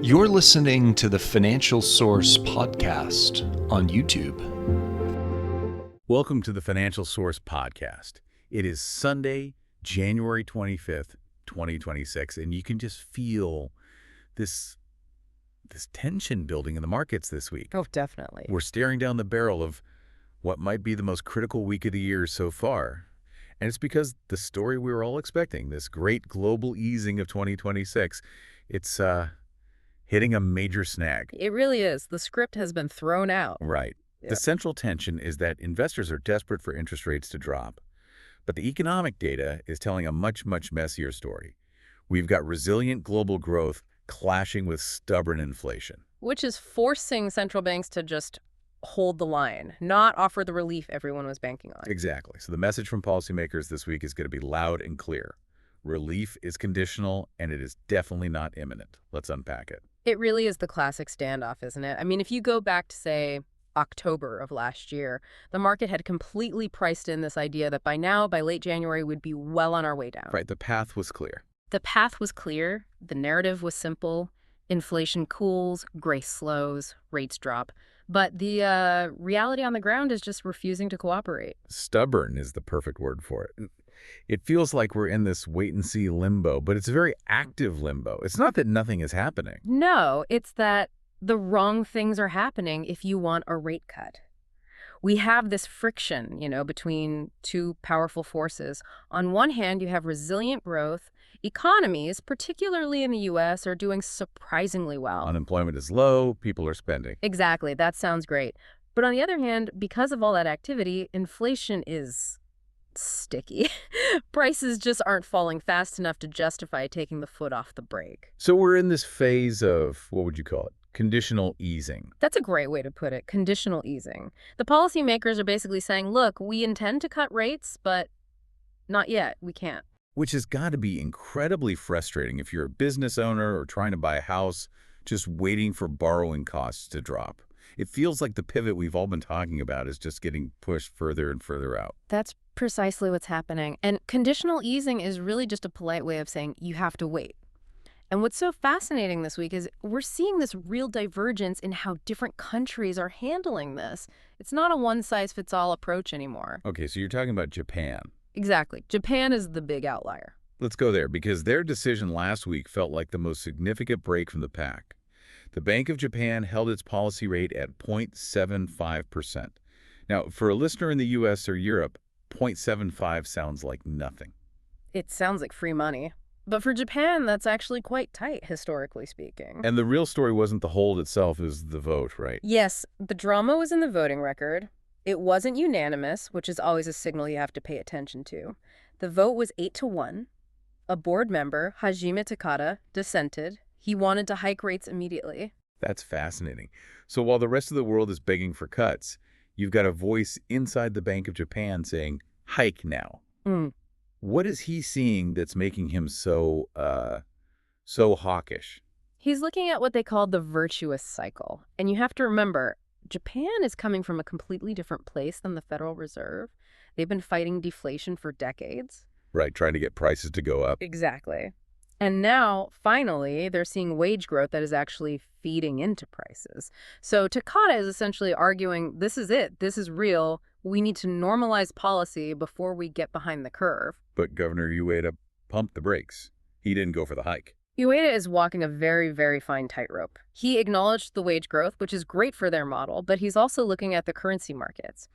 You're listening to the Financial Source podcast on YouTube. Welcome to the Financial Source podcast. It is Sunday, January 25th, 2026, and you can just feel this tension building in the markets this week. Oh, definitely. We're staring down the barrel of what might be the most critical week of the year so far. And it's because the story we were all expecting, this great global easing of 2026, it's hitting a major snag. It really is. The script has been thrown out. Right. Yeah. The central tension is that investors are desperate for interest rates to drop. But the economic data is telling a much, much messier story. We've got resilient global growth clashing with stubborn inflation. Which is forcing central banks to just hold the line, not offer the relief everyone was banking on. Exactly. So the message from policymakers this week is going to be loud and clear. Relief is conditional, and it is definitely not imminent. Let's unpack it. It really is the classic standoff, isn't it? I mean, if you go back to, say, October of last year, the market had completely priced in this idea that by now, by late January, we'd be well on our way down. Right. The path was clear. The path was clear. The narrative was simple. Inflation cools, growth slows, rates drop. But the reality on the ground is just refusing to cooperate. Stubborn is the perfect word for it. It feels like we're in this wait-and-see limbo, but it's a very active limbo. It's not that nothing is happening. No, it's that the wrong things are happening if you want a rate cut. We have this friction, between two powerful forces. On one hand, you have resilient growth. Economies, particularly in the U.S., are doing surprisingly well. Unemployment is low. People are spending. Exactly. That sounds great. But on the other hand, because of all that activity, inflation is sticky. Prices just aren't falling fast enough to justify taking the foot off the brake. So we're in this phase of, what would you call it? Conditional easing. That's a great way to put it, conditional easing. The policymakers are basically saying, look, we intend to cut rates, but not yet. We can't. Which has got to be incredibly frustrating if you're a business owner or trying to buy a house, just waiting for borrowing costs to drop. It feels like the pivot we've all been talking about is just getting pushed further and further out. That's precisely what's happening. And conditional easing is really just a polite way of saying you have to wait. And what's so fascinating this week is we're seeing this real divergence in how different countries are handling this. It's not a one-size-fits-all approach anymore. Okay, so you're talking about Japan. Exactly. Japan is the big outlier. Let's go there, because their decision last week felt like the most significant break from the pack. The Bank of Japan held its policy rate at 0.75%. Now, for a listener in the U.S. or Europe, 0.75 sounds like nothing. It sounds like free money. But for Japan, that's actually quite tight, historically speaking. And the real story wasn't the hold itself, it was the vote, right? Yes, the drama was in the voting record. It wasn't unanimous, which is always a signal you have to pay attention to. The vote was 8-1. A board member, Hajime Takada, dissented. He wanted to hike rates immediately. That's fascinating. So while the rest of the world is begging for cuts, you've got a voice inside the Bank of Japan saying, hike now. What is he seeing that's making him so hawkish? He's looking at what they call the virtuous cycle. And you have to remember, Japan is coming from a completely different place than the Federal Reserve. They've been fighting deflation for decades. Right, trying to get prices to go up. Exactly. And now, finally, they're seeing wage growth that is actually feeding into prices. So Takada is essentially arguing, this is it. This is real. We need to normalize policy before we get behind the curve. But Governor Ueda pumped the brakes. He didn't go for the hike. Ueda is walking a very, very fine tightrope. He acknowledged the wage growth, which is great for their model, but he's also looking at the currency markets.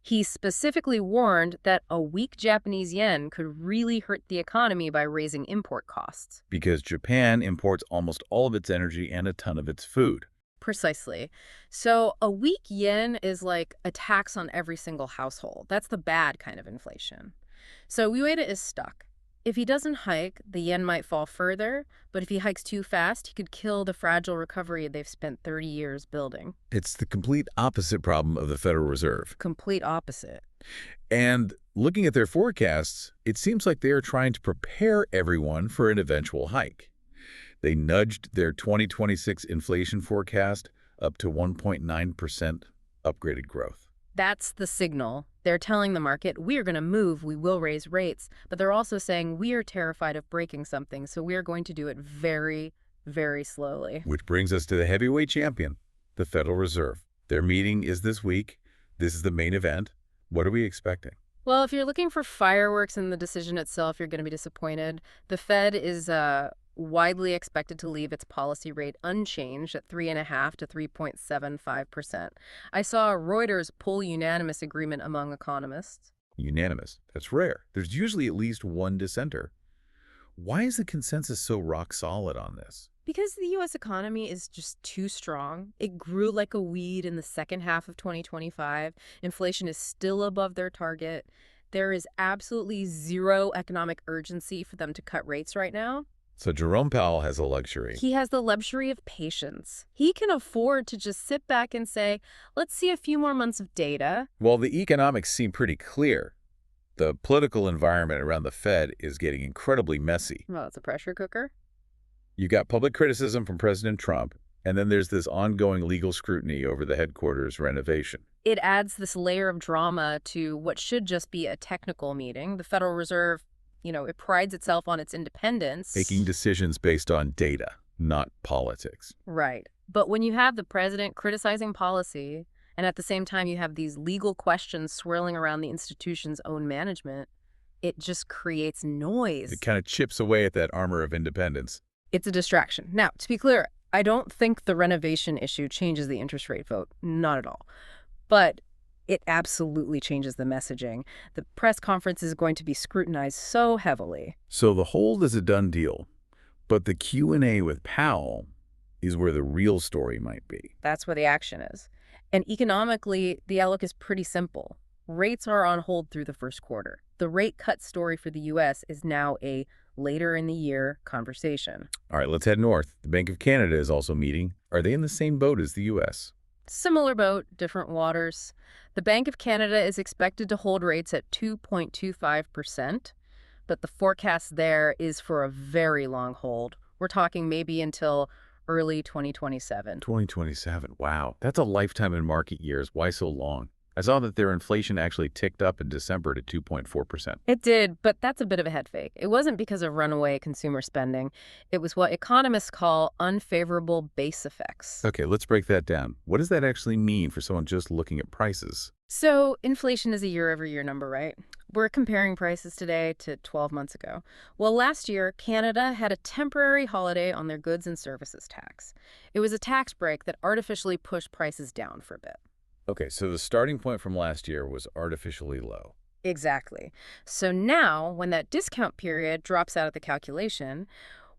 He specifically warned that a weak Japanese yen could really hurt the economy by raising import costs. Because Japan imports almost all of its energy and a ton of its food. Precisely. So a weak yen is like a tax on every single household. That's the bad kind of inflation. So Ueda is stuck. If he doesn't hike, the yen might fall further, but if he hikes too fast, he could kill the fragile recovery they've spent 30 years building. It's the complete opposite problem of the Federal Reserve. Complete opposite. And looking at their forecasts, it seems like they are trying to prepare everyone for an eventual hike. They nudged their 2026 inflation forecast up to 1.9% upgraded growth. That's the signal. They're telling the market, we are going to move, we will raise rates, but they're also saying we are terrified of breaking something, so we are going to do it very, very slowly. Which brings us to the heavyweight champion, the Federal Reserve. Their meeting is this week. This is the main event. What are we expecting? Well, if you're looking for fireworks in the decision itself, you're going to be disappointed. The Fed is widely expected to leave its policy rate unchanged at 3.5 to 3.75%. I saw Reuters pull unanimous agreement among economists. Unanimous. That's rare. There's usually at least one dissenter. Why is the consensus so rock solid on this? Because the U.S. economy is just too strong. It grew like a weed in the second half of 2025. Inflation is still above their target. There is absolutely zero economic urgency for them to cut rates right now. So Jerome Powell has a luxury. He has the luxury of patience. He can afford to just sit back and say, let's see a few more months of data. Well, the economics seem pretty clear. The political environment around the Fed is getting incredibly messy. Well, it's a pressure cooker. You got public criticism from President Trump, and then there's this ongoing legal scrutiny over the headquarters renovation. It adds this layer of drama to what should just be a technical meeting. The Federal Reserve, it prides itself on its independence. Making decisions based on data, not politics. Right. But when you have the president criticizing policy, and at the same time you have these legal questions swirling around the institution's own management, it just creates noise. It kind of chips away at that armor of independence. It's a distraction. Now, to be clear, I don't think the renovation issue changes the interest rate vote. Not at all. But it absolutely changes the messaging. The press conference is going to be scrutinized so heavily. So the hold is a done deal, but the Q&A with Powell is where the real story might be. That's where the action is. And economically, the outlook is pretty simple. Rates are on hold through the first quarter. The rate cut story for the U.S. is now a later in the year conversation. All right, let's head north. The Bank of Canada is also meeting. Are they in the same boat as the U.S.? Similar boat, different waters. The Bank of Canada is expected to hold rates at 2.25%, but the forecast there is for a very long hold. We're talking maybe until early 2027. 2027, wow. That's a lifetime in market years. Why so long? I saw that their inflation actually ticked up in December to 2.4%. It did, but that's a bit of a head fake. It wasn't because of runaway consumer spending. It was what economists call unfavorable base effects. Okay, let's break that down. What does that actually mean for someone just looking at prices? So inflation is a year-over-year number, right? We're comparing prices today to 12 months ago. Well, last year, Canada had a temporary holiday on their goods and services tax. It was a tax break that artificially pushed prices down for a bit. Okay, so the starting point from last year was artificially low. Exactly. So now, when that discount period drops out of the calculation,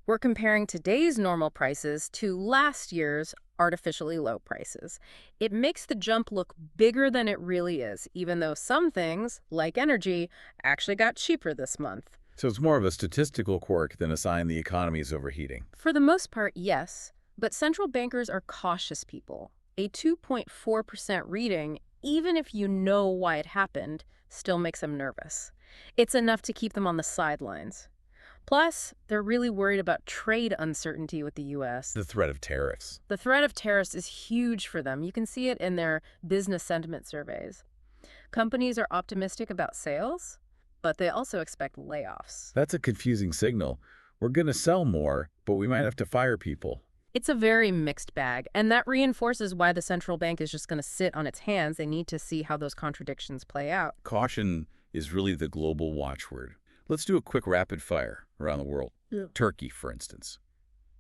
we're comparing today's normal prices to last year's artificially low prices. It makes the jump look bigger than it really is, even though some things, like energy, actually got cheaper this month. So it's more of a statistical quirk than a sign the economy is overheating. For the most part, yes. But central bankers are cautious people. A 2.4% reading, even if you know why it happened, still makes them nervous. It's enough to keep them on the sidelines. Plus, they're really worried about trade uncertainty with the U.S. The threat of tariffs. The threat of tariffs is huge for them. You can see it in their business sentiment surveys. Companies are optimistic about sales, but they also expect layoffs. That's a confusing signal. We're going to sell more, but we might have to fire people. It's a very mixed bag, and that reinforces why the central bank is just going to sit on its hands. They need to see how those contradictions play out. Caution is really the global watchword. Let's do a quick rapid fire around the world. Yeah. Turkey, for instance.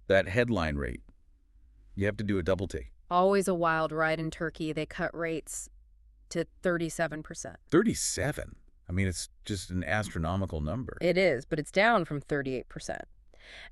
That headline rate, you have to do a double take. Always a wild ride in Turkey. They cut rates to 37%. 37? I mean, it's just an astronomical number. It is, but it's down from 38%.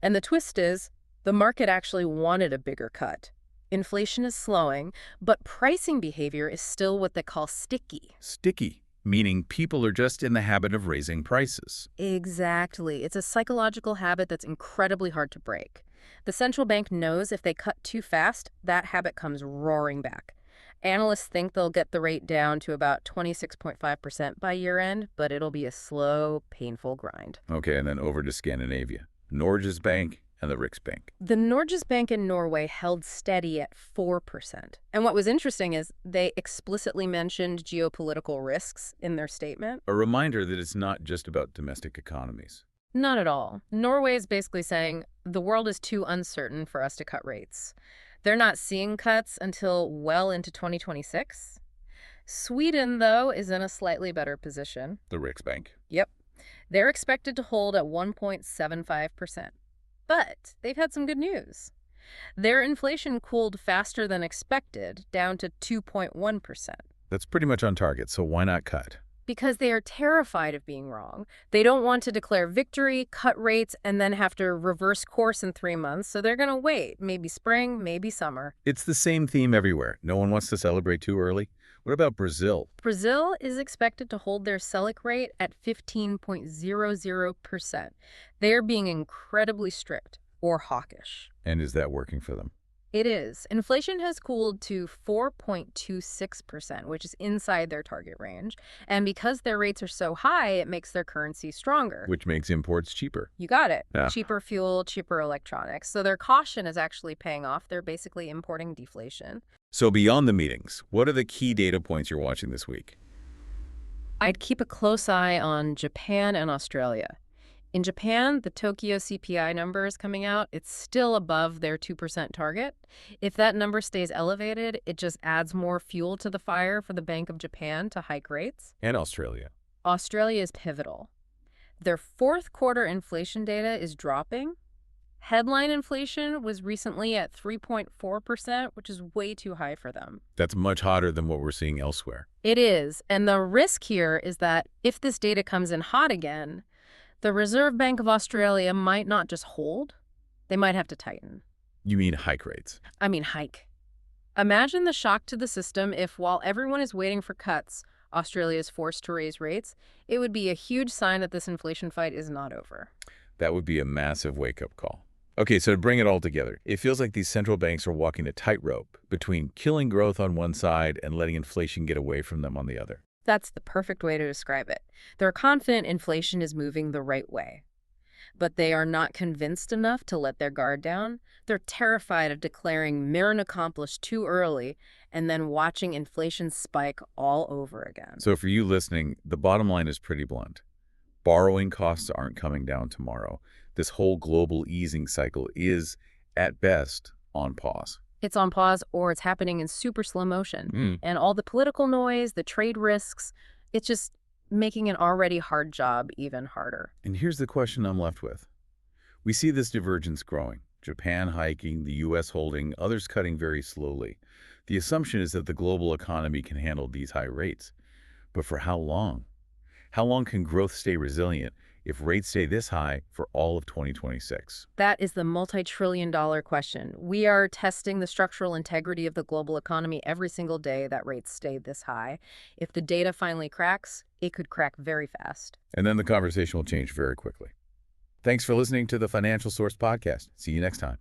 And the twist is, the market actually wanted a bigger cut. Inflation is slowing, but pricing behavior is still what they call sticky. Sticky, meaning people are just in the habit of raising prices. Exactly. It's a psychological habit that's incredibly hard to break. The central bank knows if they cut too fast, that habit comes roaring back. Analysts think they'll get the rate down to about 26.5% by year-end, but it'll be a slow, painful grind. Okay, and then over to Scandinavia. Norges Bank and the Riksbank. The Norges Bank in Norway held steady at 4%. And what was interesting is they explicitly mentioned geopolitical risks in their statement. A reminder that it's not just about domestic economies. Not at all. Norway is basically saying the world is too uncertain for us to cut rates. They're not seeing cuts until well into 2026. Sweden, though, is in a slightly better position. The Riksbank. Yep. They're expected to hold at 1.75%. But they've had some good news. Their inflation cooled faster than expected, down to 2.1%. That's pretty much on target, so why not cut? Because they are terrified of being wrong. They don't want to declare victory, cut rates, and then have to reverse course in 3 months, so they're going to wait. Maybe spring, maybe summer. It's the same theme everywhere. No one wants to celebrate too early. What about Brazil? Brazil is expected to hold their Selic rate at 15.00%. They are being incredibly strict, or hawkish. And is that working for them? It is. Inflation has cooled to 4.26%, which is inside their target range. And because their rates are so high, it makes their currency stronger. Which makes imports cheaper. You got it. Yeah. Cheaper fuel, cheaper electronics. So their caution is actually paying off. They're basically importing deflation. So beyond the meetings, what are the key data points you're watching this week? I'd keep a close eye on Japan and Australia. In Japan, the Tokyo CPI number is coming out. It's still above their 2% target. If that number stays elevated, it just adds more fuel to the fire for the Bank of Japan to hike rates. And Australia. Australia is pivotal. Their fourth quarter inflation data is dropping. Headline inflation was recently at 3.4%, which is way too high for them. That's much hotter than what we're seeing elsewhere. It is. And the risk here is that if this data comes in hot again, the Reserve Bank of Australia might not just hold, they might have to tighten. You mean hike rates? I mean hike. Imagine the shock to the system if, while everyone is waiting for cuts, Australia is forced to raise rates. It would be a huge sign that this inflation fight is not over. That would be a massive wake-up call. Okay, so to bring it all together, it feels like these central banks are walking a tightrope between killing growth on one side and letting inflation get away from them on the other. That's the perfect way to describe it. They're confident inflation is moving the right way, but they are not convinced enough to let their guard down. They're terrified of declaring mission accomplished too early and then watching inflation spike all over again. So for you listening, the bottom line is pretty blunt. Borrowing costs aren't coming down tomorrow. This whole global easing cycle is, at best, on pause. It's on pause or it's happening in super slow motion. And all the political noise, the trade risks, it's just making an already hard job even harder. And here's the question I'm left with. We see this divergence growing. Japan hiking, the U.S. holding, others cutting very slowly. The assumption is that the global economy can handle these high rates. But for how long? How long can growth stay resilient if rates stay this high for all of 2026? That is the multi-trillion-dollar question. We are testing the structural integrity of the global economy every single day that rates stay this high. If the data finally cracks, it could crack very fast. And then the conversation will change very quickly. Thanks for listening to the Financial Source Podcast. See you next time.